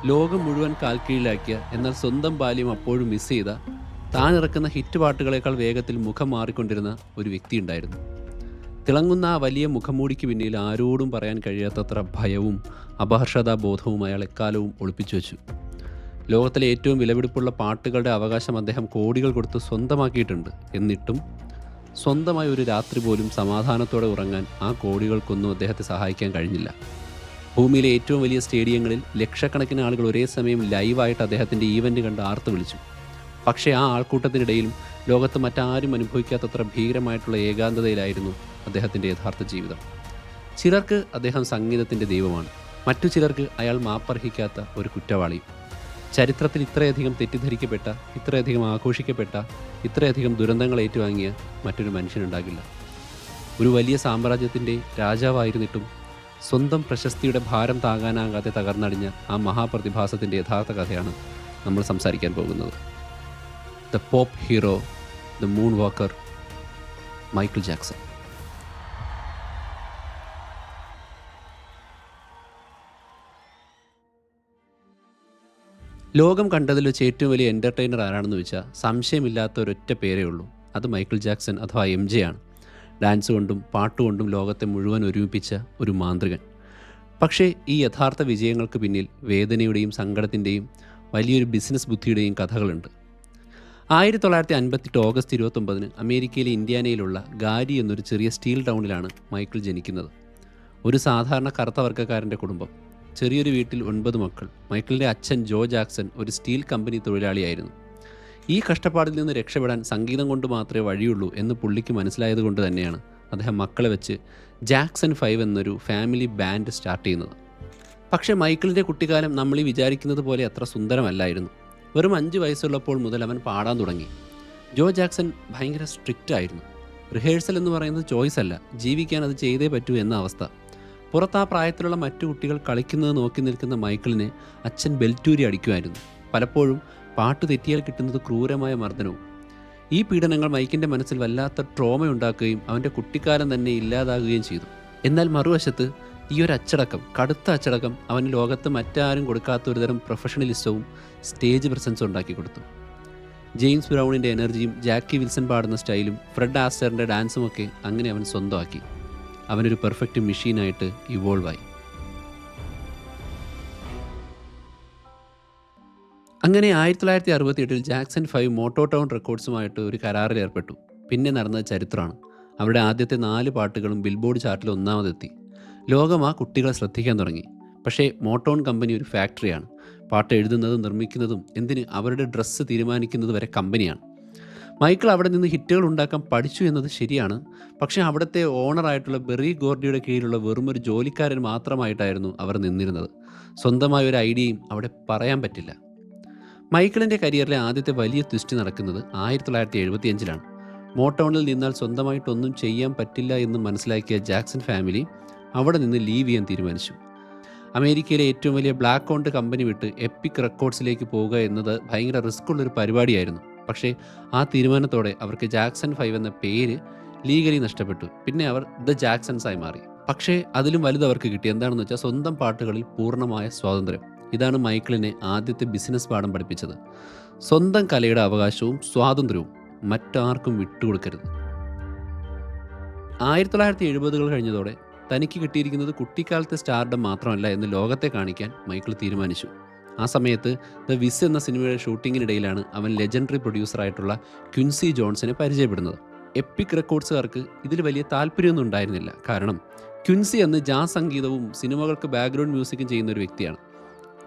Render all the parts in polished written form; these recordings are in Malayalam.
ലോകം മുഴുവൻ കാൽക്കീഴിലാക്കിയ, എന്നാൽ സ്വന്തം ബാല്യം അപ്പോഴും മിസ് ചെയ്ത, താൻ ഇറക്കുന്ന ഹിറ്റ് പാട്ടുകളേക്കാൾ വേഗത്തിൽ മുഖം മാറിക്കൊണ്ടിരുന്ന ഒരു വ്യക്തിയുണ്ടായിരുന്നു. തിളങ്ങുന്ന ആ വലിയ മുഖംമൂടിക്ക് പിന്നിൽ ആരോടും പറയാൻ കഴിയാത്തത്ര ഭയവും അപഹർഷതാബോധവും അയാൾ എക്കാലവും ഒളിപ്പിച്ചു വെച്ചു. ലോകത്തിലെ ഏറ്റവും വിലപിടിപ്പുള്ള പാട്ടുകളുടെ അവകാശം അദ്ദേഹം കോടികൾ കൊടുത്ത് സ്വന്തമാക്കിയിട്ടുണ്ട്. എന്നിട്ടും സ്വന്തമായി ഒരു രാത്രി പോലും സമാധാനത്തോടെ ഉറങ്ങാൻ ആ കോടികൾക്കൊന്നും അദ്ദേഹത്തെ സഹായിക്കാൻ കഴിഞ്ഞില്ല. ഭൂമിയിലെ ഏറ്റവും വലിയ സ്റ്റേഡിയങ്ങളിൽ ലക്ഷക്കണക്കിന് ആളുകൾ ഒരേ സമയം ലൈവായിട്ട് അദ്ദേഹത്തിൻ്റെ ഈവൻ്റ് കണ്ട് ആർത്ത് വിളിച്ചു. പക്ഷേ ആ ആൾക്കൂട്ടത്തിനിടയിലും ലോകത്ത് മറ്റാരും അനുഭവിക്കാത്തത്ര ഭീകരമായിട്ടുള്ള ഏകാന്തതയിലായിരുന്നു അദ്ദേഹത്തിൻ്റെ യഥാർത്ഥ ജീവിതം. ചിലർക്ക് അദ്ദേഹം സംഗീതത്തിൻ്റെ ദൈവമാണ്, മറ്റു ചിലർക്ക് അയാൾ മാപ്പർഹിക്കാത്ത ഒരു കുറ്റവാളിയും. ചരിത്രത്തിൽ ഇത്രയധികം തെറ്റിദ്ധരിക്കപ്പെട്ട, ഇത്രയധികം ആഘോഷിക്കപ്പെട്ട, ഇത്രയധികം ദുരന്തങ്ങൾ ഏറ്റുവാങ്ങിയ മറ്റൊരു മനുഷ്യനുണ്ടാകില്ല. ഒരു വലിയ സാമ്രാജ്യത്തിൻ്റെ രാജാവായിരുന്നിട്ടും സ്വന്തം പ്രശസ്തിയുടെ ഭാരം താങ്ങാനാകാതെ തകർന്നടിഞ്ഞ ആ മഹാപ്രതിഭാസത്തിൻ്റെ യഥാർത്ഥ കഥയാണ് നമ്മൾ സംസാരിക്കാൻ പോകുന്നത്. The pop hero, the moon walker, Michael Jackson. ലോകം കണ്ടതിൽ വെച്ച് ഏറ്റവും വലിയ എൻ്റർടൈനർ ആരാണെന്ന് വെച്ചാൽ സംശയമില്ലാത്ത ഒരൊറ്റ പേരേ ഉള്ളൂ. അത് മൈക്കിൾ ജാക്സൺ അഥവാ MJ ആണ്. ഡാൻസ് കൊണ്ടും പാട്ടുകൊണ്ടും ലോകത്തെ മുഴുവൻ ഒരുമിപ്പിച്ച ഒരു മാന്ത്രികൻ. പക്ഷേ ഈ യഥാർത്ഥ വിജയങ്ങൾക്ക് പിന്നിൽ വേദനയുടെയും സങ്കടത്തിൻ്റെയും വലിയൊരു ബിസിനസ് ബുദ്ധിയുടെയും കഥകളുണ്ട്. 1958 ഓഗസ്റ്റ് 29 അമേരിക്കയിലെ ഇൻഡ്യാനയിലുള്ള ഗാരി എന്നൊരു ചെറിയ സ്റ്റീൽ ടൗണിലാണ് മൈക്കിൾ ജനിക്കുന്നത്. ഒരു സാധാരണ കറുത്ത വർഗ്ഗക്കാരൻ്റെ കുടുംബം, ചെറിയൊരു വീട്ടിൽ 9 മക്കൾ. മൈക്കിളിൻ്റെ അച്ഛൻ ജോ ജാക്സൺ ഒരു സ്റ്റീൽ കമ്പനി തൊഴിലാളിയായിരുന്നു. ഈ കഷ്ടപ്പാടിൽ നിന്ന് രക്ഷപ്പെടാൻ സംഗീതം കൊണ്ട് മാത്രമേ വഴിയുള്ളൂ എന്ന് പുള്ളിക്ക് മനസ്സിലായത് കൊണ്ട് തന്നെയാണ് അദ്ദേഹം മക്കളെ വെച്ച് ജാക്സൺ 5 എന്നൊരു ഫാമിലി ബാൻഡ് സ്റ്റാർട്ട് ചെയ്യുന്നത്. പക്ഷേ മൈക്കിളിൻ്റെ കുട്ടിക്കാലം നമ്മൾ ഈ വിചാരിക്കുന്നത് പോലെ അത്ര സുന്ദരമല്ലായിരുന്നു. വെറും 5 വയസ്സുള്ളപ്പോൾ മുതൽ അവൻ പാടാൻ തുടങ്ങി. ജോ ജാക്സൺ ഭയങ്കര സ്ട്രിക്റ്റ് ആയിരുന്നു. റിഹേഴ്സൽ എന്ന് പറയുന്നത് ചോയ്സ് അല്ല, ജീവിക്കാൻ അത് ചെയ്തേ പറ്റൂ എന്ന അവസ്ഥ. പുറത്ത് ആ പ്രായത്തിലുള്ള മറ്റു കുട്ടികൾ കളിക്കുന്നത് നോക്കി നിൽക്കുന്ന മൈക്കിളിനെ അച്ഛൻ ബെൽറ്റൂരി അടിക്കുമായിരുന്നു. പലപ്പോഴും പാട്ട് തെറ്റിയാൽ കിട്ടുന്നത് ക്രൂരമായ മർദ്ദനവും. ഈ പീഡനങ്ങൾ മൈക്കിൻ്റെ മനസ്സിൽ വല്ലാത്ത ട്രോമയുണ്ടാക്കുകയും അവൻ്റെ കുട്ടിക്കാലം തന്നെ ഇല്ലാതാകുകയും ചെയ്തു. എന്നാൽ മറുവശത്ത് ഈ ഒരു അച്ചടക്കം, കടുത്ത അച്ചടക്കം, അവന് ലോകത്ത് മറ്റാരും കൊടുക്കാത്ത ഒരുതരം പ്രൊഫഷണലിസവും സ്റ്റേജ് പ്രസൻസും ഉണ്ടാക്കി കൊടുത്തു. ജെയിംസ് ബ്രൗണിൻ്റെ എനർജിയും ജാക്കി വിൽസൺ പാടുന്ന സ്റ്റൈലും ഫ്രെഡ് ആസ്റ്ററിൻ്റെ ഡാൻസുമൊക്കെ അങ്ങനെ അവൻ സ്വന്തമാക്കി. അവനൊരു പെർഫെക്റ്റ് മെഷീനായിട്ട് ഇവോൾവായി. അങ്ങനെ 1968 ജാക്സൺ 5 മോട്ടോ ടൗൺ റെക്കോർഡ്സുമായിട്ട് ഒരു കരാറിൽ ഏർപ്പെട്ടു. പിന്നെ നടന്നത് ചരിത്രമാണ്. അവരുടെ ആദ്യത്തെ 4 പാട്ടുകളും ബിൽബോർഡ് ചാർട്ടിൽ ഒന്നാമതെത്തി. ലോകം ആ കുട്ടികളെ ശ്രദ്ധിക്കാൻ തുടങ്ങി. പക്ഷേ മോട്ടോൺ കമ്പനി ഒരു ഫാക്ടറിയാണ്. പാട്ട് എഴുതുന്നതും നിർമ്മിക്കുന്നതും എന്തിന് അവരുടെ ഡ്രസ്സ് തീരുമാനിക്കുന്നത് വരെ കമ്പനിയാണ്. മൈക്കിൾ അവിടെ നിന്ന് ഹിറ്റുകൾ ഉണ്ടാക്കാൻ പഠിച്ചു എന്നത് ശരിയാണ്. പക്ഷേ അവിടുത്തെ ഓണറായിട്ടുള്ള ബെറി ഗോർഡിയുടെ കീഴിലുള്ള വെറുമൊരു ജോലിക്കാരൻ മാത്രമായിട്ടായിരുന്നു അവർ നിന്നിരുന്നത്. സ്വന്തമായ ഒരു ഐഡിയയും അവിടെ പറയാൻ പറ്റില്ല. മൈക്കിളിൻ്റെ കരിയറിലെ ആദ്യത്തെ വലിയ ട്വിസ്റ്റ് നടക്കുന്നത് 1975 മോട്ടൗണിൽ നിന്നാൽ സ്വന്തമായിട്ടൊന്നും ചെയ്യാൻ പറ്റില്ല എന്ന് മനസ്സിലാക്കിയ ജാക്സൺ ഫാമിലി അവിടെ നിന്ന് ലീവ് ചെയ്യാൻ തീരുമാനിച്ചു. അമേരിക്കയിലെ ഏറ്റവും വലിയ ബ്ലാക്ക് ഓൺഡ് കമ്പനി വിട്ട് എപ്പിക് റെക്കോർഡ്സിലേക്ക് പോവുക എന്നത് ഭയങ്കര റിസ്ക് ഉള്ളൊരു പരിപാടിയായിരുന്നു. പക്ഷേ ആ തീരുമാനത്തോടെ അവർക്ക് ജാക്സൺ 5 എന്ന പേര് ലീഗലി നഷ്ടപ്പെട്ടു. പിന്നെ അവർ ദ ജാക്സൺസായി മാറി. പക്ഷേ അതിലും വലുത് അവർക്ക് കിട്ടി. എന്താണെന്ന് വെച്ചാൽ സ്വന്തം പാട്ടുകളിൽ പൂർണ്ണമായ സ്വാതന്ത്ര്യം. ഇതാണ് മൈക്കിളിനെ ആദ്യത്തെ ബിസിനസ് പാഠം പഠിപ്പിച്ചത്. സ്വന്തം കലയുടെ അവകാശവും സ്വാതന്ത്ര്യവും മറ്റാർക്കും വിട്ടുകൊടുക്കരുത്. 1970 കഴിഞ്ഞതോടെ തനിക്ക് കിട്ടിയിരിക്കുന്നത് കുട്ടിക്കാലത്തെ സ്റ്റാർഡം മാത്രമല്ല എന്ന് ലോകത്തെ കാണിക്കാൻ മൈക്കിൾ തീരുമാനിച്ചു. ആ സമയത്ത് ദ വിസ് എന്ന സിനിമയുടെ ഷൂട്ടിങ്ങിനിടയിലാണ് അവൻ ലെജൻഡറി പ്രൊഡ്യൂസറായിട്ടുള്ള ക്വിൻസി ജോൺസിനെ പരിചയപ്പെടുന്നത്. എപ്പിക് റെക്കോർഡ്സുകാർക്ക് ഇതിൽ വലിയ താല്പര്യമൊന്നും ഉണ്ടായിരുന്നില്ല. കാരണം ക്വിൻസി എന്ന് ജാസ് സംഗീതവും സിനിമകൾക്ക് ബാക്ക്ഗ്രൗണ്ട് മ്യൂസിക്കും ചെയ്യുന്ന ഒരു വ്യക്തിയാണ്.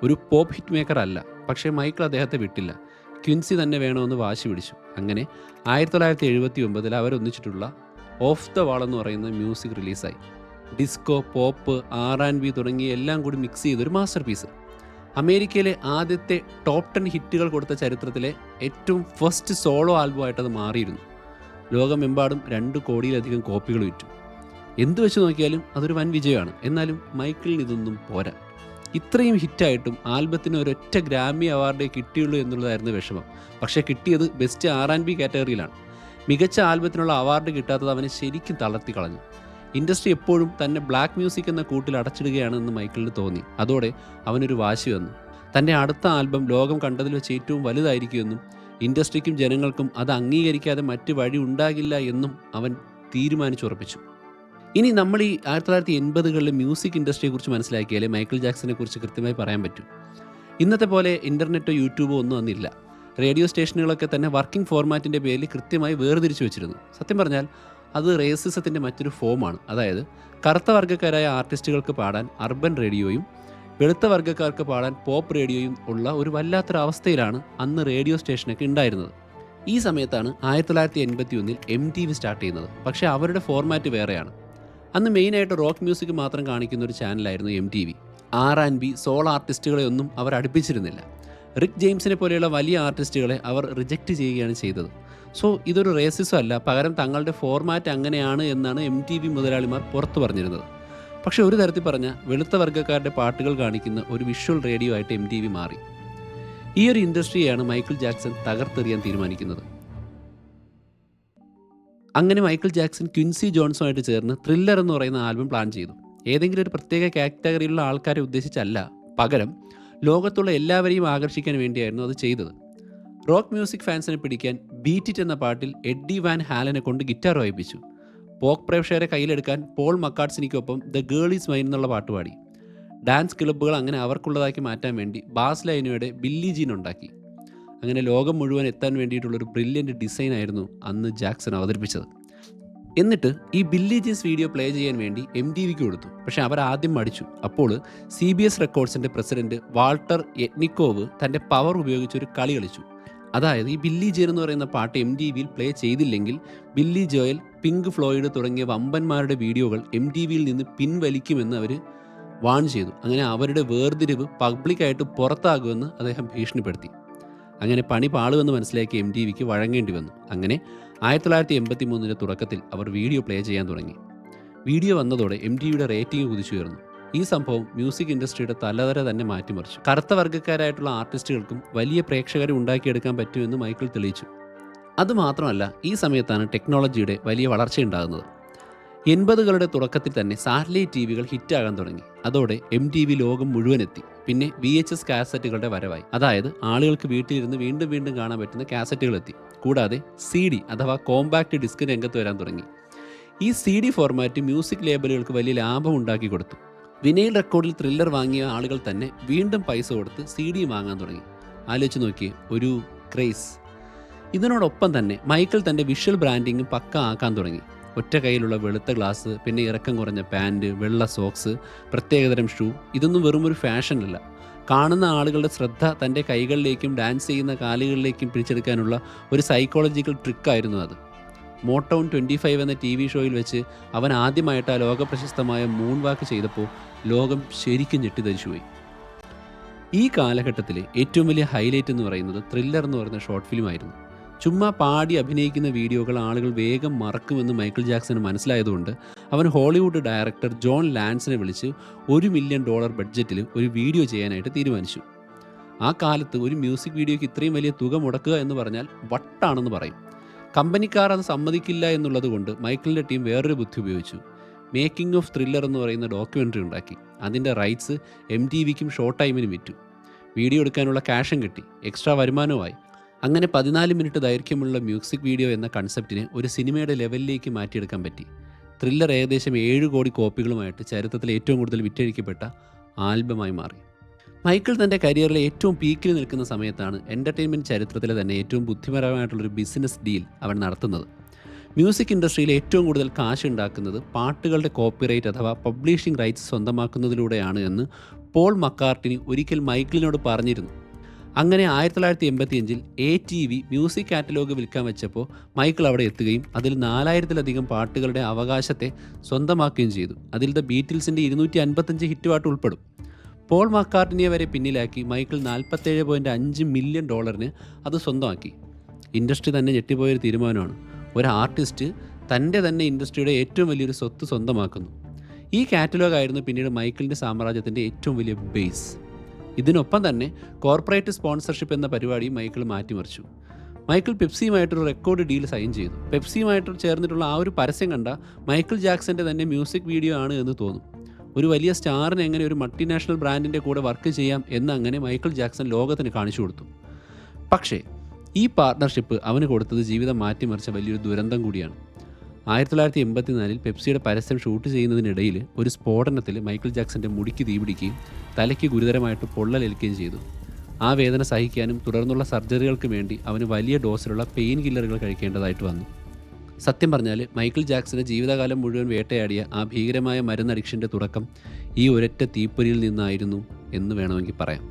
ഒരു പോപ്പ് ഹിറ്റ് മേക്കർ അല്ല. പക്ഷേ മൈക്കിൾ അദ്ദേഹത്തെ വിട്ടില്ല. ക്വിൻസി തന്നെ വേണമെന്ന് വാശി പിടിച്ചു. അങ്ങനെ 1979 അവരൊന്നിച്ചിട്ടുള്ള ഓഫ് ദ വാൾ എന്ന് പറയുന്ന മ്യൂസിക് റിലീസായി. ഡിസ്കോ, പോപ്പ്, R&B തുടങ്ങിയ എല്ലാം കൂടി മിക്സ് ചെയ്തൊരു മാസ്റ്റർ പീസ്. അമേരിക്കയിലെ ആദ്യത്തെ ടോപ്പ് 10 ഹിറ്റുകൾ കൊടുത്ത ചരിത്രത്തിലെ ഏറ്റവും ഫസ്റ്റ് സോളോ ആൽബമായിട്ടത് മാറിയിരുന്നു. ലോകമെമ്പാടും 2 കോടിയിലധികം കോപ്പികൾ വിറ്റു. എന്തു വെച്ച് നോക്കിയാലും അതൊരു വൻ വിജയമാണ്. എന്നാലും മൈക്കിളിന് ഇതൊന്നും പോരാ. ഇത്രയും ഹിറ്റായിട്ടും ആൽബത്തിന് ഒരൊറ്റ ഗ്രാമി അവാർഡേ കിട്ടിയുള്ളൂ എന്നുള്ളതായിരുന്നു വിഷമം. പക്ഷേ കിട്ടിയത് ബെസ്റ്റ് R&B കാറ്റഗറിയിലാണ്. മികച്ച ആൽബത്തിനുള്ള അവാർഡ് കിട്ടാത്തത് അവനെ ശരിക്കും തളർത്തി കളഞ്ഞു. ഇൻഡസ്ട്രി എപ്പോഴും തന്നെ ബ്ലാക്ക് മ്യൂസിക് എന്ന കൂട്ടിൽ അടച്ചിടുകയാണെന്ന് മൈക്കിളിന് തോന്നി. അതോടെ അവനൊരു വാശി വന്നു. തൻ്റെ അടുത്ത ആൽബം ലോകം കണ്ടതിൽ വെച്ച് ഏറ്റവും വലുതായിരിക്കുമെന്നും ഇൻഡസ്ട്രിക്കും ജനങ്ങൾക്കും അത് അംഗീകരിക്കാതെ മറ്റ് വഴി ഉണ്ടാകില്ല എന്നും അവൻ തീരുമാനിച്ചുറപ്പിച്ചു. ഇനി നമ്മൾ ഈ 1980കളിലെ മ്യൂസിക് ഇൻഡസ്ട്രിയെക്കുറിച്ച് മനസ്സിലാക്കിയാലേ മൈക്കിൾ ജാക്സനെ കുറിച്ച് കൃത്യമായി പറയാൻ പറ്റും. ഇന്നത്തെ പോലെ ഇൻ്റർനെറ്റോ യൂട്യൂബോ ഒന്നും അന്നില്ല. റേഡിയോ സ്റ്റേഷനുകളൊക്കെ തന്നെ വർക്കിംഗ് ഫോർമാറ്റിൻ്റെ പേരിൽ കൃത്യമായി വേർതിരിച്ചു വെച്ചിരുന്നു. സത്യം പറഞ്ഞാൽ അത് റേസിസത്തിൻ്റെ മറ്റൊരു ഫോമാണ്. അതായത് കറുത്ത വർഗ്ഗക്കാരായ ആർട്ടിസ്റ്റുകൾക്ക് പാടാൻ അർബൻ റേഡിയോയും വെളുത്ത വർഗ്ഗക്കാർക്ക് പാടാൻ പോപ്പ് റേഡിയോയും ഉള്ള ഒരു വല്ലാത്തൊരവസ്ഥയിലാണ് അന്ന് റേഡിയോ സ്റ്റേഷനൊക്കെ ഉണ്ടായിരുന്നത്. ഈ സമയത്താണ് 1981 MTV സ്റ്റാർട്ട് ചെയ്യുന്നത്. പക്ഷേ അവരുടെ ഫോർമാറ്റ് വേറെയാണ്. അന്ന് മെയിനായിട്ട് റോക്ക് മ്യൂസിക് മാത്രം കാണിക്കുന്ന ഒരു ചാനലായിരുന്നു MTV. R&B സോൾ ആർട്ടിസ്റ്റുകളെ ഒന്നും അവർ അടുപ്പിച്ചിരുന്നില്ല. റിക് ജെയിംസിനെ പോലെയുള്ള വലിയ ആർട്ടിസ്റ്റുകളെ അവർ റിജക്റ്റ് ചെയ്യുകയാണ് ചെയ്തത്. സോ ഇതൊരു റേസിസം അല്ല, പകരം തങ്ങളുടെ ഫോർമാറ്റ് അങ്ങനെയാണ് എന്നാണ് MTV മുതലാളിമാർ പുറത്തു പറഞ്ഞിരുന്നത്. പക്ഷേ ഒരു തരത്തിൽ പറഞ്ഞാൽ വെളുത്ത വർഗ്ഗക്കാരുടെ പാട്ടുകൾ കാണിക്കുന്ന ഒരു വിഷ്വൽ റേഡിയോ ആയിട്ട് MTV മാറി. ഈ ഒരു ഇൻഡസ്ട്രിയെയാണ് മൈക്കിൾ ജാക്സൺ തകർത്തെറിയാൻ തീരുമാനിക്കുന്നത്. അങ്ങനെ മൈക്കിൾ ജാക്സൺ ക്വിൻസി ജോൺസുമായിട്ട് ചേർന്ന് ത്രില്ലർ എന്ന് പറയുന്ന ആൽബം പ്ലാൻ ചെയ്തു. ഏതെങ്കിലും ഒരു പ്രത്യേക കാറ്റഗറിയിലുള്ള ആൾക്കാരെ ഉദ്ദേശിച്ചല്ല, പകരം ലോകത്തുള്ള എല്ലാവരെയും ആകർഷിക്കാൻ വേണ്ടിയായിരുന്നു അത് ചെയ്തത്. റോക്ക് മ്യൂസിക് ഫാൻസിനെ പിടിക്കാൻ ബീറ്റ് ഇറ്റ് എന്ന പാട്ടിൽ എഡ്ഡി വാൻ ഹാലനെ കൊണ്ട് ഗിറ്റാർ വായിപ്പിച്ചു. പോക്ക് പ്രേക്ഷകരെ കയ്യിലെടുക്കാൻ പോൾ മക്കാർട്ട്നിക്കൊപ്പം ദ ഗേൾ ഈസ് മൈൻ എന്നുള്ള പാട്ട് പാടി. ഡാൻസ് ക്ലബ്ബുകൾ അങ്ങനെ അവർക്കുള്ളതാക്കി മാറ്റാൻ വേണ്ടി ബാസ് ലൈനോയുടെ ബില്ലി ജീൻ ഉണ്ടാക്കി. അങ്ങനെ ലോകം മുഴുവൻ എത്താൻ വേണ്ടിയിട്ടുള്ളൊരു ബ്രില്യൻറ്റ് ഡിസൈൻ ആയിരുന്നു അന്ന് ജാക്സൺ അവതരിപ്പിച്ചത്. എന്നിട്ട് ഈ ബില്ലി ജീൻസ് വീഡിയോ പ്ലേ ചെയ്യാൻ വേണ്ടി MTVക്ക് കൊടുത്തു. പക്ഷേ അവർ ആദ്യം മടിച്ചു. അപ്പോൾ CBS റെക്കോർഡ്സിൻ്റെ പ്രസിഡന്റ് വാൾട്ടർ യെറ്റ്നിക്കോവ് തൻ്റെ പവർ ഉപയോഗിച്ചൊരു കളി കളിച്ചു. അതായത് ഈ ബില്ലി ജീൻ എന്ന് പറയുന്ന പാട്ട് MTVയിൽ പ്ലേ ചെയ്തില്ലെങ്കിൽ ബില്ലി ജോയൽ, പിങ്ക് ഫ്ലോയിഡ് തുടങ്ങിയ വമ്പന്മാരുടെ വീഡിയോകൾ MTVയിൽ നിന്ന് പിൻവലിക്കുമെന്ന് അവർ വാൺ ചെയ്തു. അങ്ങനെ അവരുടെ വേർതിരിവ് പബ്ലിക്കായിട്ട് പുറത്താകുമെന്ന് അദ്ദേഹം ഭീഷണിപ്പെടുത്തി. അങ്ങനെ പണി പാളുമെന്ന് മനസ്സിലാക്കി MTVക്ക് വഴങ്ങേണ്ടി വന്നു. അങ്ങനെ 1983 തുടക്കത്തിൽ അവർ വീഡിയോ പ്ലേ ചെയ്യാൻ തുടങ്ങി. വീഡിയോ വന്നതോടെ MTVയുടെ റേറ്റിംഗ് കുതിച്ചുയർന്നു. ഈ സംഭവം മ്യൂസിക് ഇൻഡസ്ട്രിയുടെ തലവര തന്നെ മാറ്റിമറിച്ചു. കറുത്ത വർഗ്ഗക്കാരായിട്ടുള്ള ആർട്ടിസ്റ്റുകൾക്കും വലിയ പ്രേക്ഷകരെ ഉണ്ടാക്കിയെടുക്കാൻ പറ്റുമെന്ന് മൈക്കിൾ തെളിയിച്ചു. അതുമാത്രമല്ല, ഈ സമയത്താണ് ടെക്നോളജിയുടെ വലിയ വളർച്ചയുണ്ടാകുന്നത്. 80കളുടെ തുടക്കത്തിൽ തന്നെ സാറ്റലൈറ്റ് TVകൾ ഹിറ്റാകാൻ തുടങ്ങി. അതോടെ MTV ലോകം മുഴുവനെത്തി. പിന്നെ VHS കാസറ്റുകളുടെ വരവായി. അതായത് ആളുകൾക്ക് വീട്ടിലിരുന്ന് വീണ്ടും വീണ്ടും കാണാൻ പറ്റുന്ന കാസറ്റുകൾ എത്തി. കൂടാതെ CD അഥവാ കോമ്പാക്ട് ഡിസ്ക് രംഗത്ത് വരാൻ തുടങ്ങി. ഈ CD ഫോർമാറ്റ് മ്യൂസിക് ലേബലുകൾക്ക് വലിയ ലാഭം ഉണ്ടാക്കി കൊടുത്തു. വിനൈൽ റെക്കോർഡിൽ ത്രില്ലർ വാങ്ങിയ ആളുകൾ തന്നെ വീണ്ടും പൈസ കൊടുത്ത് CD വാങ്ങാൻ തുടങ്ങി. ആലോചിച്ച് നോക്കിയേ, ഒരു ക്രേസ്. ഇതിനോടൊപ്പം തന്നെ മൈക്കിൾ തൻ്റെ വിഷ്വൽ ബ്രാൻഡിങ്ങും പക്ക ആക്കാൻ തുടങ്ങി. ഒറ്റ കയ്യിലുള്ള വെളുത്ത ഗ്ലാസ്, പിന്നെ ഇറക്കം കുറഞ്ഞ പാൻറ്, വെള്ള സോക്സ്, പ്രത്യേകതരം ഷൂ. ഇതൊന്നും വെറുമൊരു ഫാഷനല്ല. കാണുന്ന ആളുകളുടെ ശ്രദ്ധ തൻ്റെ കൈകളിലേക്കും ഡാൻസ് ചെയ്യുന്ന കാലുകളിലേക്കും പിടിച്ചെടുക്കാനുള്ള ഒരു സൈക്കോളജിക്കൽ ട്രിക്കായിരുന്നു അത്. മോട്ടൗൺ 25 എന്ന TV ഷോയിൽ വെച്ച് അവൻ ആദ്യമായിട്ട് ആ ലോകപ്രശസ്തമായ മൂൺ വാക്ക് ചെയ്തപ്പോൾ ലോകം ശരിക്കും ഞെട്ടിധരിച്ചുപോയി. ഈ കാലഘട്ടത്തിലെ ഏറ്റവും വലിയ ഹൈലൈറ്റ് എന്ന് പറയുന്നത് ത്രില്ലർ എന്ന് പറയുന്ന ഷോർട്ട് ഫിലിമായിരുന്നു. ചുമ്മാ പാടി അഭിനയിക്കുന്ന വീഡിയോകൾ ആളുകൾ വേഗം മറക്കുമെന്ന് മൈക്കിൾ ജാക്സന് മനസ്സിലായതുകൊണ്ട് അവൻ ഹോളിവുഡ് ഡയറക്ടർ ജോൺ ലാൻസിനെ വിളിച്ച് $1 മില്യൺ ബഡ്ജറ്റിൽ ഒരു വീഡിയോ ചെയ്യാനായിട്ട് തീരുമാനിച്ചു. ആ കാലത്ത് ഒരു മ്യൂസിക് വീഡിയോയ്ക്ക് ഇത്രയും വലിയ തുക മുടക്കുക എന്ന് പറഞ്ഞാൽ വട്ടാണെന്ന് പറയും. കമ്പനിക്കാർ അത് സമ്മതിക്കില്ല എന്നുള്ളത് കൊണ്ട് മൈക്കിളിൻ്റെ ടീം വേറൊരു ബുദ്ധി ഉപയോഗിച്ചു. മേക്കിംഗ് ഓഫ് ത്രില്ലർ എന്ന് പറയുന്ന ഡോക്യുമെൻ്ററി ഉണ്ടാക്കി. അതിൻ്റെ റൈറ്റ്സ് MTVക്കും ഷോർട്ട് ടൈമിനും വിറ്റു. വീഡിയോ എടുക്കാനുള്ള ക്യാഷും കിട്ടി, എക്സ്ട്രാ വരുമാനവുമായി. അങ്ങനെ 14 മിനിറ്റ് ദൈർഘ്യമുള്ള മ്യൂസിക് വീഡിയോ എന്ന കൺസെപ്റ്റിനെ ഒരു സിനിമയുടെ ലെവലിലേക്ക് മാറ്റിയെടുക്കാൻ പറ്റി. ത്രില്ലർ ഏകദേശം 7 കോടി കോപ്പികളുമായിട്ട് ചരിത്രത്തിൽ ഏറ്റവും കൂടുതൽ വിറ്റഴിക്കപ്പെട്ട ആൽബമായി മാറി. മൈക്കിൾ തൻ്റെ കരിയറിലെ ഏറ്റവും പീക്കിൽ നിൽക്കുന്ന സമയത്താണ് എൻ്റർടൈൻമെൻറ്റ് ചരിത്രത്തിലെ തന്നെ ഏറ്റവും ബുദ്ധിപരമായിട്ടുള്ളൊരു ബിസിനസ് ഡീൽ അവൻ നടത്തുന്നത്. മ്യൂസിക് ഇൻഡസ്ട്രിയിൽ ഏറ്റവും കൂടുതൽ കാശ് ഉണ്ടാക്കുന്നത് പാട്ടുകളുടെ കോപ്പിറൈറ്റ് അഥവാ പബ്ലിഷിംഗ് റൈറ്റ്സ് സ്വന്തമാക്കുന്നതിലൂടെയാണ് എന്ന് പോൾ മക്കാർട്ട്നി ഒരിക്കൽ മൈക്കിളിനോട് പറഞ്ഞിരുന്നു. അങ്ങനെ 1985 ATV മ്യൂസിക് കാറ്റലോഗ് വിൽക്കാൻ വെച്ചപ്പോൾ മൈക്കിൾ അവിടെ എത്തുകയും അതിൽ 4000-ലധികം പാട്ടുകളുടെ അവകാശത്തെ സ്വന്തമാക്കുകയും ചെയ്തു. അതിൽ ദ ബീറ്റിൽസിൻ്റെ 255 ഹിറ്റ് പാട്ട് ഉൾപ്പെടും. പോൾ മക്കാർട്ട്നിയെ വരെ പിന്നിലാക്കി മൈക്കിൾ $47.5 മില്യൺ അത് സ്വന്തമാക്കി. ഇൻഡസ്ട്രി തന്നെ ഞെട്ടിപ്പോയൊരു തീരുമാനമാണ്. ഒരു ആർട്ടിസ്റ്റ് തൻ്റെ തന്നെ ഇൻഡസ്ട്രിയുടെ ഏറ്റവും വലിയൊരു സ്വത്ത് സ്വന്തമാക്കുന്നു. ഈ കാറ്റലോഗ് ആയിരുന്നു പിന്നീട് മൈക്കിളിൻ്റെ സാമ്രാജ്യത്തിൻ്റെ ഏറ്റവും വലിയ ബേസ്. ഇതിനൊപ്പം തന്നെ കോർപ്പറേറ്റ് സ്പോൺസർഷിപ്പ് എന്ന പരിപാടിയും മൈക്കിൾ മാറ്റിമറിച്ചു. മൈക്കിൾ പെപ്സിയുമായിട്ടൊരു റെക്കോർഡ് ഡീൽ സൈൻ ചെയ്തു. പെപ്സിയുമായിട്ട് ചേർന്നിട്ടുള്ള ആ ഒരു പരസ്യം കണ്ട മൈക്കിൾ ജാക്സൻ്റെ തന്നെ മ്യൂസിക് വീഡിയോ ആണ് എന്ന് തോന്നും. ഒരു വലിയ സ്റ്റാറിന് എങ്ങനെ ഒരു മൾട്ടിനാഷണൽ ബ്രാൻഡിൻ്റെ കൂടെ വർക്ക് ചെയ്യാം എന്നങ്ങനെ മൈക്കിൾ ജാക്സൺ ലോകത്തിന് കാണിച്ചു കൊടുത്തു. പക്ഷേ ഈ പാർട്ട്ണർഷിപ്പ് അവന് കൊടുത്തത് ജീവിതം മാറ്റിമറിച്ച വലിയൊരു ദുരന്തം കൂടിയാണ്. 1984 പെപ്സിയുടെ പരസ്യം ഷൂട്ട് ചെയ്യുന്നതിനിടയിൽ ഒരു സ്ഫോടനത്തിൽ മൈക്കിൾ ജാക്സൻ്റെ മുടിക്ക് തീപിടിക്കുകയും തലയ്ക്ക് ഗുരുതരമായിട്ട് പൊള്ളലേൽക്കുകയും ചെയ്തു. ആ വേദന സഹിക്കാനും തുടർന്നുള്ള സർജറികൾക്ക് വേണ്ടി അവന് വലിയ ഡോസിലുള്ള പെയിൻ കില്ലറുകൾ കഴിക്കേണ്ടതായിട്ട് വന്നു. സത്യം പറഞ്ഞാൽ മൈക്കിൾ ജാക്സന് ജീവിതകാലം മുഴുവൻ വേട്ടയാടിയ ആ ഭീകരമായ മരുന്ന് അഡിക്ഷൻ്റെ തുടക്കം ഈ ഒരൊറ്റ തീപ്പൊരിയിൽ നിന്നായിരുന്നു എന്ന് വേണമെങ്കിൽ പറയാം.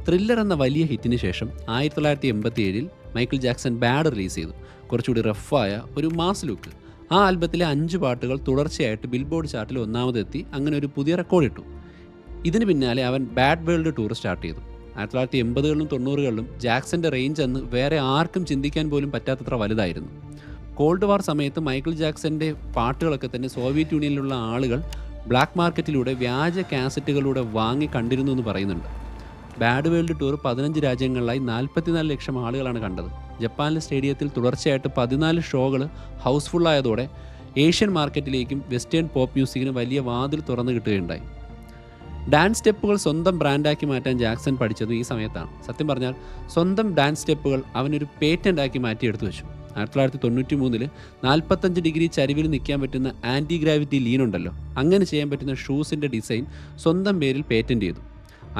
ത്രില്ലർ എന്ന വലിയ ഹിറ്റിന് ശേഷം 1987 മൈക്കിൾ ജാക്സൺ ബാഡ് റിലീസ് ചെയ്തു. കുറച്ചുകൂടി റഫായ ഒരു മാസ് ലുക്ക്. ആ ആൽബത്തിലെ 5 പാട്ടുകൾ തുടർച്ചയായിട്ട് ബിൽബോർഡ് ചാർട്ടിൽ ഒന്നാമതെത്തി. അങ്ങനെ ഒരു പുതിയ റെക്കോർഡ് ഇട്ടു. ഇതിന് പിന്നാലെ അവൻ ബാഡ് വേൾഡ് ടൂർ സ്റ്റാർട്ട് ചെയ്തു. 1980കളിലും 90കളിലും ജാക്സന്റെ റേഞ്ച് അന്ന് വേറെ ആർക്കും ചിന്തിക്കാൻ പോലും പറ്റാത്തത്ര വലുതായിരുന്നു. കോൾഡ് വാർ സമയത്ത് മൈക്കിൾ ജാക്സന്റെ പാട്ടുകളൊക്കെ തന്നെ സോവിയറ്റ് യൂണിയനിലുള്ള ആളുകൾ ബ്ലാക്ക് മാർക്കറ്റിലൂടെ വ്യാജ കാസറ്റുകളിലൂടെ വാങ്ങി കണ്ടിരുന്നു എന്ന് പറയുന്നുണ്ട്. ബാഡ് വേൾഡ് ടൂർ 15 രാജ്യങ്ങളിലായി 44 ലക്ഷം ആളുകളാണ് കണ്ടത്. ജപ്പാനിലെ സ്റ്റേഡിയത്തിൽ തുടർച്ചയായിട്ട് 14 ഷോകൾ ഹൗസ്ഫുള്ളായതോടെ ഏഷ്യൻ മാർക്കറ്റിലേക്കും വെസ്റ്റേൺ പോപ്പ് മ്യൂസിക്കിന് വലിയ വാതിൽ തുറന്നു കിട്ടുകയുണ്ടായി. ഡാൻസ് സ്റ്റെപ്പുകൾ സ്വന്തം ബ്രാൻഡാക്കി മാറ്റാൻ ജാക്സൺ പഠിച്ചതും ഈ സമയത്താണ്. സത്യം പറഞ്ഞാൽ സ്വന്തം ഡാൻസ് സ്റ്റെപ്പുകൾ അവനൊരു പേറ്റൻ്റാക്കി മാറ്റിയെടുത്തു വെച്ചു. 1993 45 ഡിഗ്രി ചരിവിൽ നിൽക്കാൻ പറ്റുന്ന ആൻറ്റി ഗ്രാവിറ്റി ലീൻ ഉണ്ടല്ലോ, അങ്ങനെ ചെയ്യാൻ പറ്റുന്ന ഷൂസിൻ്റെ ഡിസൈൻ സ്വന്തം പേരിൽ പേറ്റൻ്റ് ചെയ്തു.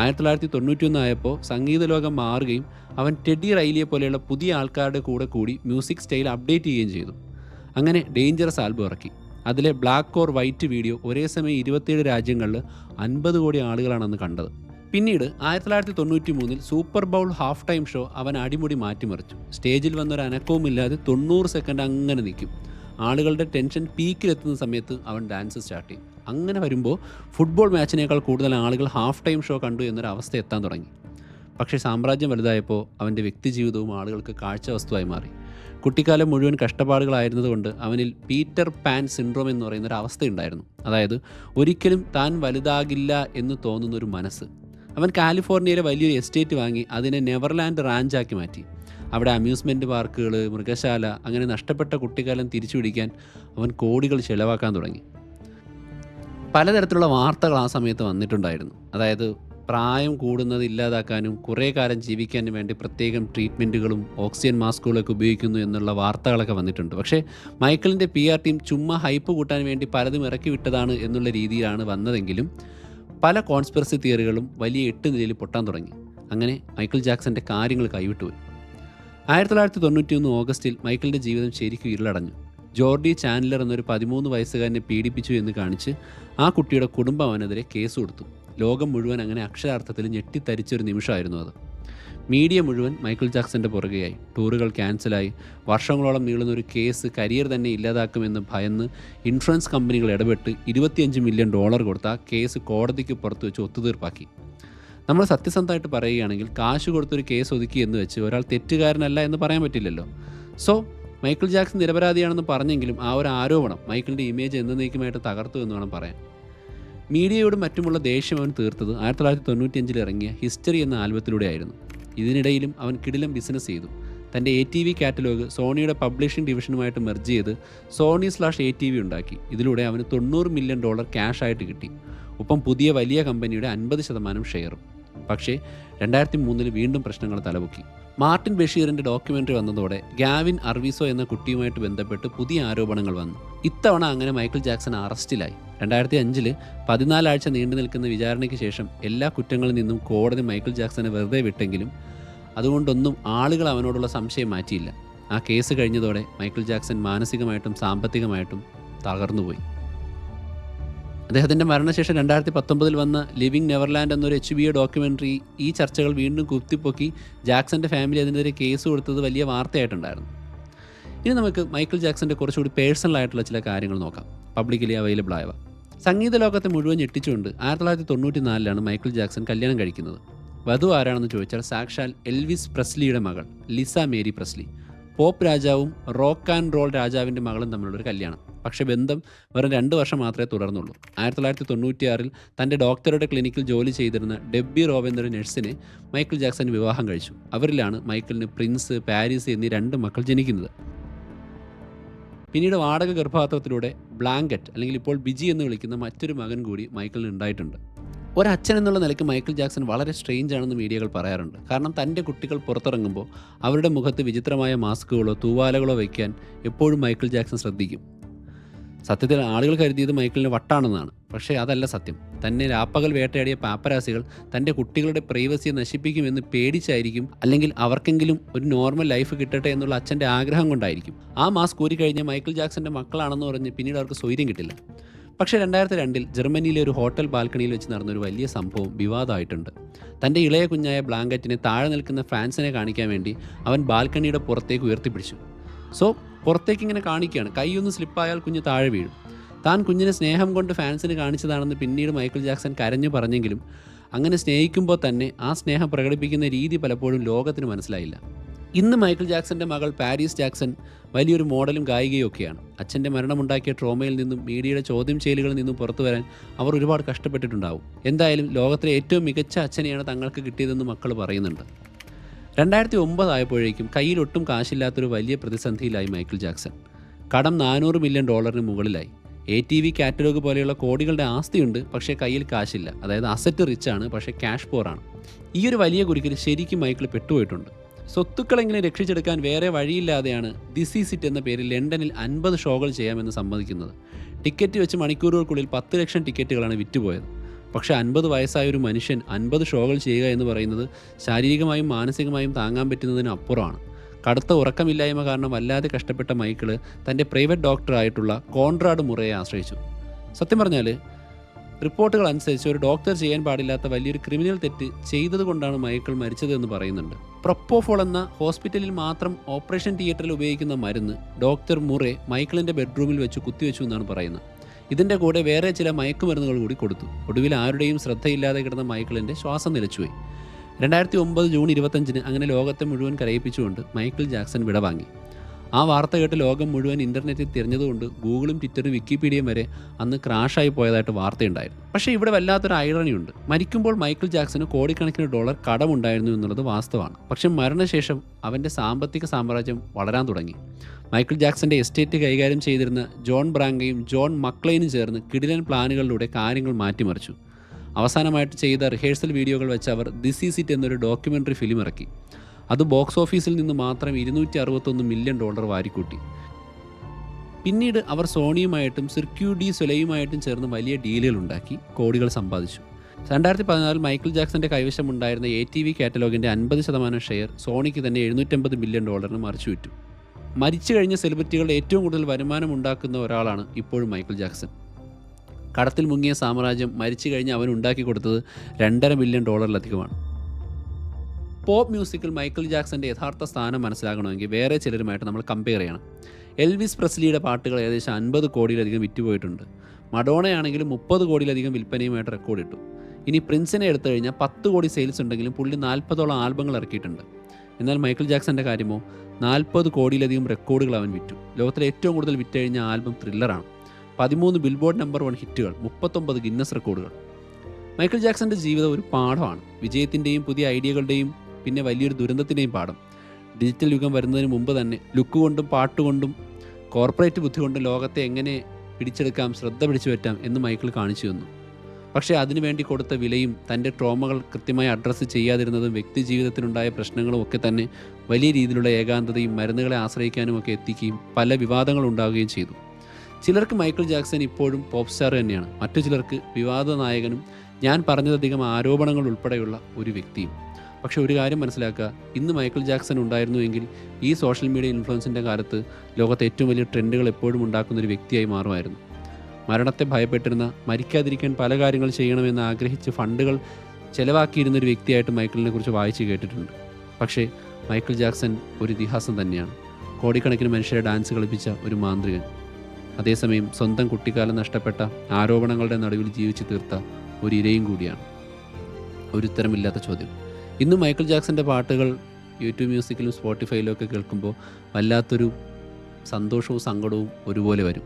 1991 ആയപ്പോൾ സംഗീത ലോകം മാറുകയും അവൻ ടെഡി റൈലിയെ പോലെയുള്ള പുതിയ ആൾക്കാരുടെ കൂടി മ്യൂസിക് സ്റ്റൈൽ അപ്ഡേറ്റ് ചെയ്യുകയും ചെയ്തു. അങ്ങനെ ഡേഞ്ചറസ് ആൽബം ഇറക്കി. അതിലെ ബ്ലാക്ക് ഓർ വൈറ്റ് വീഡിയോ ഒരേ സമയം 27 രാജ്യങ്ങളിൽ 50 കോടി ആളുകളാണ് അന്ന് കണ്ടത്. പിന്നീട് 1993 super bowl half time show അവൻ അടിമുടി മാറ്റിമറിച്ചു. സ്റ്റേജിൽ വന്നൊരു അനക്കവുമില്ലാതെ 90 സെക്കൻഡ് അങ്ങനെ നിൽക്കും. ആളുകളുടെ ടെൻഷൻ പീക്കിലെത്തുന്ന സമയത്ത് അവൻ ഡാൻസ് സ്റ്റാർട്ട് ചെയ്യും. അങ്ങനെ വരുമ്പോൾ ഫുട്ബോൾ മാച്ചിനേക്കാൾ കൂടുതൽ ആളുകൾ ഹാഫ് ടൈം ഷോ കണ്ടു എന്നൊരവസ്ഥ എത്താൻ തുടങ്ങി. പക്ഷേ സാമ്രാജ്യം വലുതായപ്പോൾ അവൻ്റെ വ്യക്തിജീവിതവും ആളുകൾക്ക് കാഴ്ച വസ്തുവായി മാറി. കുട്ടിക്കാലം മുഴുവൻ കഷ്ടപ്പാടുകളായിരുന്നതുകൊണ്ട് അവനിൽ പീറ്റർ പാൻ സിൻഡ്രോം എന്ന് പറയുന്നൊരു അവസ്ഥയുണ്ടായിരുന്നു. അതായത് ഒരിക്കലും താൻ വലുതാകില്ല എന്ന് തോന്നുന്നൊരു മനസ്സ്. അവൻ കാലിഫോർണിയയിലെ വലിയൊരു എസ്റ്റേറ്റ് വാങ്ങി അതിനെ നെവർലാൻഡ് റാഞ്ചാക്കി മാറ്റി. അവിടെ അമ്യൂസ്മെൻറ്റ് പാർക്കുകൾ, മൃഗശാല, അങ്ങനെ നഷ്ടപ്പെട്ട കുട്ടിക്കാലം തിരിച്ചു പിടിക്കാൻ അവൻ കോടികൾ ചിലവാക്കാൻ തുടങ്ങി. പലതരത്തിലുള്ള വാർത്തകൾ ആ സമയത്ത് വന്നിട്ടുണ്ടായിരുന്നു. അതായത് പ്രായം കൂടുന്നത് ഇല്ലാതാക്കാനും കുറേ കാലം ജീവിക്കാനും വേണ്ടി പ്രത്യേകം ട്രീറ്റ്മെൻറ്റുകളും ഓക്സിജൻ മാസ്കുകളൊക്കെ ഉപയോഗിക്കുന്നു എന്നുള്ള വാർത്തകളൊക്കെ വന്നിട്ടുണ്ട്. പക്ഷേ മൈക്കിളിൻ്റെ PR ടീം ചുമ്മാ ഹൈപ്പ് കൂട്ടാൻ വേണ്ടി പലതും ഇറക്കി വിട്ടതാണ് എന്നുള്ള രീതിയിലാണ് വന്നതെങ്കിലും പല കോൺസ്പിറസി തിയറികളും വലിയ 8 നിലയിൽ പൊട്ടാൻ തുടങ്ങി. അങ്ങനെ മൈക്കിൾ ജാക്സൻ്റെ കാര്യങ്ങൾ കൈവിട്ടുപോയി. 1991 ഓഗസ്റ്റിൽ മൈക്കിളിൻ്റെ ജീവിതം ശരിക്കും ഇരുളടഞ്ഞു. ജോർഡി ചാൻഡലർ എന്നൊരു 13 വയസ്സുകാരനെ പീഡിപ്പിച്ചു എന്ന് കാണിച്ച് ആ കുട്ടിയുടെ കുടുംബം അവനെതിരെ കേസ് കൊടുത്തു. ലോകം മുഴുവൻ അങ്ങനെ അക്ഷരാർത്ഥത്തിൽ ഞെട്ടിത്തരിച്ചൊരു നിമിഷമായിരുന്നു അത്. മീഡിയ മുഴുവൻ മൈക്കിൾ ജാക്സൻ്റെ പുറകെയായി. ടൂറുകൾ ക്യാൻസലായി. വർഷങ്ങളോളം നീളുന്നൊരു കേസ് കരിയർ തന്നെ ഇല്ലാതാക്കുമെന്ന് ഭയന്ന് ഇൻഷുറൻസ് കമ്പനികൾ ഇടപെട്ട് $25 മില്യൺ കൊടുത്ത് ആ കേസ് കോടതിക്ക് പുറത്ത് വെച്ച് ഒത്തുതീർപ്പാക്കി. നമ്മൾ സത്യസന്ധമായിട്ട് പറയുകയാണെങ്കിൽ കാശ് കൊടുത്തൊരു കേസ് ഒതുക്കി എന്ന് വെച്ച് ഒരാൾ തെറ്റുകാരനല്ല എന്ന് പറയാൻ പറ്റില്ലല്ലോ. സോ മൈക്കിൾ ജാക്സൺ നിരപരാധിയാണെന്ന് പറഞ്ഞെങ്കിലും ആ ഒരു ആരോപണം മൈക്കിളിൻ്റെ ഇമേജ് എന്നേക്കുമായിട്ട് തകർത്തു എന്ന് വേണം പറയാൻ. മീഡിയയോടും മറ്റുമുള്ള ദേഷ്യം അവൻ തീർത്തത് 1995 ഇറങ്ങിയ ഹിസ്റ്ററി എന്ന ആൽബത്തിലൂടെ ആയിരുന്നു. ഇതിനിടയിലും അവൻ കിടിലം ബിസിനസ് ചെയ്തു. തൻ്റെ ATV കാറ്റലോഗ് സോണിയുടെ പബ്ലിഷിംഗ് ഡിവിഷനുമായിട്ട് മെർജ് ചെയ്ത് Sony/ATV ഉണ്ടാക്കി. ഇതിലൂടെ അവന് $90 മില്യൺ ക്യാഷ് ആയിട്ട് കിട്ടി. ഒപ്പം പുതിയ വലിയ കമ്പനിയുടെ 50% ഷെയറും. പക്ഷേ 2003 വീണ്ടും പ്രശ്നങ്ങൾ തലപൊക്കി. മാർട്ടിൻ ബഷീറിൻ്റെ ഡോക്യുമെൻ്ററി വന്നതോടെ ഗാവിൻ അർവിസോ എന്ന കുട്ടിയുമായിട്ട് ബന്ധപ്പെട്ട് പുതിയ ആരോപണങ്ങൾ വന്നു. ഇത്തവണ അങ്ങനെ മൈക്കിൾ ജാക്സൺ അറസ്റ്റിലായി. 2005 14 ആഴ്ച നീണ്ടു നിൽക്കുന്ന വിചാരണയ്ക്ക് ശേഷം എല്ലാ കുറ്റങ്ങളിൽ നിന്നും കോടതി മൈക്കിൾ ജാക്സനെ വെറുതെ വിട്ടെങ്കിലും അതുകൊണ്ടൊന്നും ആളുകൾ അവനോടുള്ള സംശയം മാറ്റിയില്ല. ആ കേസ് കഴിഞ്ഞതോടെ മൈക്കിൾ ജാക്സൺ മാനസികമായിട്ടും സാമ്പത്തികമായിട്ടും തകർന്നുപോയി. അദ്ദേഹത്തിൻ്റെ മരണശേഷം 2019 വന്ന ലിവിങ് നെവർലാൻഡ് എന്നൊരു HBO ഡോക്യുമെൻ്ററി ഈ ചർച്ചകൾ വീണ്ടും കുത്തിപ്പൊക്കി ജാക്സൻ്റെ ഫാമിലി അതിനെതിരെ കേസ് കൊടുത്തത് വലിയ വാർത്തയായിട്ടുണ്ടായിരുന്നു. ഇനി നമുക്ക് മൈക്കിൾ ജാക്സൻ്റെ കുറച്ചുകൂടി പേഴ്സണലായിട്ടുള്ള ചില കാര്യങ്ങൾ നോക്കാം, പബ്ലിക്കലി അവൈലബിൾ ആയവ. സംഗീത ലോകത്തെ മുഴുവൻ ഞെട്ടിച്ചുകൊണ്ട് 1994 മൈക്കിൾ ജാക്സൺ കല്യാണം കഴിക്കുന്നത്. വധു ആരാണെന്ന് ചോദിച്ചാൽ സാക്ഷാൽ എൽവിസ് പ്രസ്ലിയുടെ മകൾ ലിസ മേരി പ്രസ്ലി. പോപ്പ് രാജാവും റോക്ക് ആൻഡ് റോൾ രാജാവിൻ്റെ മകളും തമ്മിലുള്ളൊരു കല്യാണം. പക്ഷേ ബന്ധം വെറും 2 വർഷം മാത്രമേ തുടർന്നുള്ളൂ. 1996 തൻ്റെ ഡോക്ടറുടെ ക്ലിനിക്കിൽ ജോലി ചെയ്തിരുന്ന ഡെബ്ബി റോബ് എന്നൊരു നഴ്സിനെ മൈക്കിൾ ജാക്സൺ വിവാഹം കഴിച്ചു. അവരിലാണ് മൈക്കിളിന് പ്രിൻസ്, പാരീസ് എന്നീ 2 മക്കൾ ജനിക്കുന്നത്. പിന്നീട് വാടക ഗർഭപാത്രത്തിലൂടെ ബ്ലാങ്കറ്റ് അല്ലെങ്കിൽ ഇപ്പോൾ ബിജി എന്ന് വിളിക്കുന്ന മറ്റൊരു മകൻ കൂടി മൈക്കിളിന് ഉണ്ടായിട്ടുണ്ട്. ഒരച്ഛൻ എന്നുള്ള നിലയ്ക്ക് മൈക്കിൾ ജാക്സൺ വളരെ സ്ട്രേഞ്ച് ആണെന്ന് മീഡിയകൾ പറയാറുണ്ട്. കാരണം തൻ്റെ കുട്ടികൾ പുറത്തിറങ്ങുമ്പോൾ അവരുടെ മുഖത്ത് വിചിത്രമായ മാസ്കുകളോ തൂവാലകളോ വയ്ക്കാൻ എപ്പോഴും മൈക്കിൾ ജാക്സൺ ശ്രദ്ധിക്കും. സത്യത്തിൽ ആളുകൾ കരുതിയത് മൈക്കിളിന് വട്ടാണെന്നാണ്. പക്ഷേ അതല്ല സത്യം. തന്നെ രാപ്പകൽ വേട്ടയാടിയ പാപ്പരാസികൾ തൻ്റെ കുട്ടികളുടെ പ്രൈവസിയെ നശിപ്പിക്കുമെന്ന് പേടിച്ചായിരിക്കും, അല്ലെങ്കിൽ അവർക്കെങ്കിലും ഒരു നോർമൽ ലൈഫ് കിട്ടട്ടെ എന്നുള്ള അച്ഛൻ്റെ ആഗ്രഹം കൊണ്ടായിരിക്കും. ആ മാസ്ക് ഊരിക്കഴിഞ്ഞ മൈക്കിൾ ജാക്സൻ്റെ മക്കളാണെന്ന് പറഞ്ഞ് പിന്നീട് അവർക്ക് സ്വൈര്യം കിട്ടില്ല. പക്ഷേ 2002 ജർമ്മനിയിലെ ഒരു ഹോട്ടൽ ബാൽക്കണിയിൽ വെച്ച് നടന്നൊരു വലിയ സംഭവം വിവാദമായിട്ടുണ്ട്. തൻ്റെ ഇളയ കുഞ്ഞായ ബ്ലാങ്കറ്റിനെ താഴെ നിൽക്കുന്ന ഫാൻസിനെ കാണിക്കാൻ വേണ്ടി അവൻ ബാൽക്കണിയുടെ പുറത്തേക്ക് ഉയർത്തിപ്പിടിച്ചു. പുറത്തേക്ക് ഇങ്ങനെ കാണിക്കുകയാണ്. കൈയൊന്ന് സ്ലിപ്പായാൽ കുഞ്ഞ് താഴെ വീഴും. താൻ കുഞ്ഞിനെ സ്നേഹം കൊണ്ട് ഫാൻസിന് കാണിച്ചതാണെന്ന് പിന്നീട് മൈക്കിൾ ജാക്സൺ കരഞ്ഞു പറഞ്ഞെങ്കിലും അങ്ങനെ സ്നേഹിക്കുമ്പോൾ തന്നെ ആ സ്നേഹം പ്രകടിപ്പിക്കുന്ന രീതി പലപ്പോഴും ലോകത്തിന് മനസ്സിലായില്ല. ഇന്ന് മൈക്കിൾ ജാക്സൻ്റെ മകൾ പാരീസ് ജാക്സൺ വലിയൊരു മോഡലും ഗായികയും ഒക്കെയാണ്. അച്ഛൻ്റെ മരണമുണ്ടാക്കിയ ട്രോമയിൽ നിന്നും മീഡിയയുടെ ചോദ്യം ചെയ്യലുകളിൽ നിന്നും പുറത്തു വരാൻ അവർ ഒരുപാട് കഷ്ടപ്പെട്ടിട്ടുണ്ടാവും. എന്തായാലും ലോകത്തിലെ ഏറ്റവും മികച്ച അച്ഛനെയാണ് തങ്ങൾക്ക് കിട്ടിയതെന്ന് മക്കൾ പറയുന്നുണ്ട്. 2009 ആയപ്പോഴേക്കും കയ്യിൽ ഒട്ടും കാശില്ലാത്തൊരു വലിയ പ്രതിസന്ധിയിലായി മൈക്കിൾ ജാക്സൺ. കടം $400 മില്യൺ മുകളിലായി. ATV കാറ്റലോഗ് പോലെയുള്ള കോടികളുടെ ആസ്തിയുണ്ട്, പക്ഷേ കയ്യിൽ കാശില്ല. അതായത് അസറ്റ് റിച്ച് ആണ്, പക്ഷേ ക്യാഷ് പോറാണ്. ഈ ഒരു വലിയ കുരുക്കിൽ ശരിക്കും മൈക്കിൾ പെട്ടുപോയിട്ടുണ്ട്. സ്വത്തുക്കളെങ്കിലും രക്ഷിച്ചെടുക്കാൻ വേറെ വഴിയില്ലാതെയാണ് ദിസ് ഈസ് ഇറ്റ് എന്ന പേരിൽ ലണ്ടനിൽ 50 ഷോകൾ ചെയ്യാമെന്ന് സമ്മതിക്കുന്നത്. ടിക്കറ്റ് വെച്ച് മണിക്കൂറുകൾക്കുള്ളിൽ 10 ലക്ഷം ടിക്കറ്റുകളാണ് വിറ്റുപോയത്. പക്ഷേ 50 വയസ്സായ ഒരു മനുഷ്യൻ 50 ഷോകൾ ചെയ്യുക എന്ന് പറയുന്നത് ശാരീരികമായും മാനസികമായും താങ്ങാൻ പറ്റുന്നതിന് അപ്പുറമാണ്. കടുത്ത ഉറക്കമില്ലായ്മ കാരണം വല്ലാതെ കഷ്ടപ്പെട്ട മൈക്കിള് തൻ്റെ പ്രൈവറ്റ് ഡോക്ടറായിട്ടുള്ള കോൺറാഡ് മുറയെ ആശ്രയിച്ചു. സത്യം പറഞ്ഞാൽ റിപ്പോർട്ടുകൾ അനുസരിച്ച് ഒരു ഡോക്ടർ ചെയ്യാൻ പാടില്ലാത്ത വലിയൊരു ക്രിമിനൽ തെറ്റ് ചെയ്തതുകൊണ്ടാണ് മൈക്കിൾ മരിച്ചതെന്ന് പറയുന്നുണ്ട്. പ്രൊപ്പോഫോൾ എന്ന ഹോസ്പിറ്റലിൽ മാത്രം ഓപ്പറേഷൻ തിയേറ്ററിൽ ഉപയോഗിക്കുന്ന മരുന്ന് ഡോക്ടർ മുറെ മൈക്കിളിൻ്റെ ബെഡ്റൂമിൽ വെച്ച് കുത്തിവെച്ചു എന്നാണ് പറയുന്നത്. ഇതിൻ്റെ കൂടെ വേറെ ചില മയക്കുമരുന്നുകൾ കൂടി കൊടുത്തു. ഒടുവിൽ ആരുടെയും ശ്രദ്ധയില്ലാതെ കിടന്ന മൈക്കിളിൻ്റെ ശ്വാസം നിലച്ചുപോയി. 2009 ജൂൺ 25 അങ്ങനെ ലോകത്തെ മുഴുവൻ കരയിപ്പിച്ചുകൊണ്ട് മൈക്കിൾ ജാക്സൺ വിടവാങ്ങി. ആ വാർത്ത കേട്ട് ലോകം മുഴുവൻ ഇൻ്റർനെറ്റിൽ തിരഞ്ഞതുകൊണ്ട് ഗൂഗിളും ട്വിറ്ററും വിക്കിപീഡിയയും വരെ അന്ന് ക്രാഷായി പോയതായിട്ട് വാർത്തയുണ്ടായിരുന്നു. പക്ഷേ ഇവിടെ വല്ലാത്തൊരു ഐറണിയുണ്ട്. മരിക്കുമ്പോൾ മൈക്കിൾ ജാക്സന് കോടിക്കണക്കിന് ഡോളർ കടമുണ്ടായിരുന്നു എന്നുള്ളത് വാസ്തവമാണ്. പക്ഷേ മരണശേഷം അവൻ്റെ സാമ്പത്തിക സാമ്രാജ്യം വളരാൻ തുടങ്ങി. മൈക്കിൾ ജാക്സന്റെ എസ്റ്റേറ്റ് കൈകാര്യം ചെയ്തിരുന്ന ജോൺ ബ്രാങ്കയും ജോൺ മക്ലെയിനും ചേർന്ന് കിടിലൻ പ്ലാനുകളിലൂടെ കാര്യങ്ങൾ മാറ്റിമറിച്ചു. അവസാനമായിട്ട് ചെയ്ത റിഹേഴ്സൽ വീഡിയോകൾ വെച്ച് അവർ ദിസ് ഈസ് ഇറ്റ് എന്നൊരു ഡോക്യുമെൻ്ററി ഫിലിം ഇറക്കി. അത് ബോക്സ് ഓഫീസിൽ നിന്ന് മാത്രം $261 മില്യൺ വാരിക്കൂട്ടി. പിന്നീട് അവർ സോണിയുമായിട്ടും സിർക്യൂ ഡി സൊലയുമായിട്ടും ചേർന്ന് വലിയ ഡീലുകൾ ഉണ്ടാക്കി കോടികൾ സമ്പാദിച്ചു. 2014 മൈക്കിൾ ജാക്സന്റെ കൈവശമുണ്ടായിരുന്ന ATV കാറ്റലോഗിൻ്റെ 50% ഷെയർ സോണിക്ക് തന്നെ $750 മില്യൺ മറിച്ചു വിറ്റു. മരിച്ചു കഴിഞ്ഞ സെലിബ്രിറ്റികളുടെ ഏറ്റവും കൂടുതൽ വരുമാനം ഉണ്ടാക്കുന്ന ഒരാളാണ് ഇപ്പോഴും മൈക്കിൾ ജാക്സൺ. കടത്തിൽ മുങ്ങിയ സാമ്രാജ്യം മരിച്ചു കഴിഞ്ഞ് അവൻ ഉണ്ടാക്കി കൊടുത്തത് $2.5 മില്യൺ പോപ്പ് മ്യൂസിക്കിൽ മൈക്കിൾ ജാക്സന്റെ യഥാർത്ഥ സ്ഥാനം മനസ്സിലാക്കണമെങ്കിൽ വേറെ ചിലരുമായിട്ട് നമ്മൾ കമ്പയർ ചെയ്യണം. എൽവിസ് പ്രസ്ലിയുടെ പാട്ടുകൾ ഏകദേശം 50 കോടിയിലധികം വിറ്റുപോയിട്ടുണ്ട്. മഡോണയാണെങ്കിലും 30 കോടിയിലധികം വിൽപ്പനയുമായിട്ട് റെക്കോർഡിട്ടു. ഇനി പ്രിൻസിനെ എടുത്തു കഴിഞ്ഞാൽ 10 കോടി സെയിൽസ് ഉണ്ടെങ്കിലും പുള്ളി 40ഓളം ആൽബങ്ങൾ ഇറക്കിയിട്ടുണ്ട്. എന്നാൽ മൈക്കിൾ ജാക്സന്റെ കാര്യമോ 40 കോടിയിലധികം റെക്കോർഡുകൾ അവൻ വിറ്റു. ലോകത്തിലെ ഏറ്റവും കൂടുതൽ വിറ്റഴിഞ്ഞ ആൽബം ത്രില്ലറാണ്. 13 ബിൽബോർഡ് നമ്പർ 1 ഹിറ്റുകൾ, 39 ഗിന്നസ് റെക്കോർഡുകൾ. മൈക്കിൾ ജാക്സന്റെ ജീവിതം ഒരു പാഠമാണ്. വിജയത്തിൻ്റെയും പുതിയ ഐഡിയകളുടെയും പിന്നെ വലിയൊരു ദുരന്തത്തിൻ്റെയും പാഠം. ഡിജിറ്റൽ യുഗം വരുന്നതിന് മുമ്പ് തന്നെ ലുക്ക് കൊണ്ടും പാട്ടുകൊണ്ടും കോർപ്പറേറ്റ് ബുദ്ധി കൊണ്ടും ലോകത്തെ എങ്ങനെ പിടിച്ചെടുക്കാം, ശ്രദ്ധ പിടിച്ചു പറ്റാം എന്ന് മൈക്കിൾ കാണിച്ചു തന്നു. പക്ഷേ അതിനുവേണ്ടി കൊടുത്ത വിലയും തൻ്റെ ട്രോമകൾ കൃത്യമായി അഡ്രസ്സ് ചെയ്യാതിരുന്നതും വ്യക്തി ജീവിതത്തിലുണ്ടായ പ്രശ്നങ്ങളും ഒക്കെ തന്നെ വലിയ രീതിയിലുള്ള ഏകാന്തതയും മരുന്നുകളെ ആശ്രയിക്കാനും ഒക്കെ എത്തിക്കുകയും പല വിവാദങ്ങൾ ഉണ്ടാവുകയും ചെയ്തു. ചിലർക്ക് മൈക്കിൾ ജാക്സൺ ഇപ്പോഴും പോപ്പ് സ്റ്റാർ തന്നെയാണ്, മറ്റു ചിലർക്ക് വിവാദ നായകനും ഞാൻ പറഞ്ഞതധികം ആരോപണങ്ങൾ ഉൾപ്പെടെയുള്ള ഒരു വ്യക്തിയും. പക്ഷേ ഒരു കാര്യം മനസ്സിലാക്കുക, ഇന്ന് മൈക്കിൾ ജാക്സൺ ഉണ്ടായിരുന്നുവെങ്കിൽ ഈ സോഷ്യൽ മീഡിയ ഇൻഫ്ലുവൻസിൻ്റെ കാലത്ത് ലോകത്തെ ഏറ്റവും വലിയ ട്രെൻഡുകൾ എപ്പോഴും ഉണ്ടാക്കുന്ന ഒരു വ്യക്തിയായി മാറുമായിരുന്നു. മരണത്തെ ഭയപ്പെട്ടിരുന്ന, മരിക്കാതിരിക്കാൻ പല കാര്യങ്ങൾ ചെയ്യണമെന്ന് ആഗ്രഹിച്ച് ഫണ്ടുകൾ ചെലവാക്കിയിരുന്നൊരു വ്യക്തിയായിട്ട് മൈക്കിളിനെ കുറിച്ച് വായിച്ച് കേട്ടിട്ടുണ്ട്. പക്ഷേ മൈക്കിൾ ജാക്സൺ ഒരു ഇതിഹാസം തന്നെയാണ്. കോടിക്കണക്കിന് മനുഷ്യരെ ഡാൻസ് കളിപ്പിച്ച ഒരു മാന്ത്രികൻ. അതേസമയം സ്വന്തം കുട്ടിക്കാലം നഷ്ടപ്പെട്ട ആരോപണങ്ങളുടെ നടുവിൽ ജീവിച്ചു തീർത്ത ഒരു ഇരയും കൂടിയാണ്. ഒരു ഉത്തരമില്ലാത്ത ചോദ്യം. ഇന്ന് മൈക്കിൾ ജാക്സൻ്റെ പാട്ടുകൾ യൂട്യൂബ് മ്യൂസിക്കിലും സ്പോട്ടിഫൈയിലും ഒക്കെ കേൾക്കുമ്പോൾ വല്ലാത്തൊരു സന്തോഷവും സങ്കടവും ഒരുപോലെ വരും.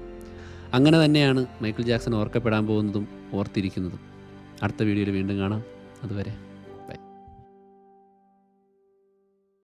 അങ്ങനെ തന്നെയാണ് മൈക്കിൾ ജാക്സൺ ഓർക്കപ്പെടാൻ പോകുന്നതും ഓർത്തിരിക്കുന്നതും. അടുത്ത വീഡിയോയിൽ വീണ്ടും കാണാം. അതുവരെ.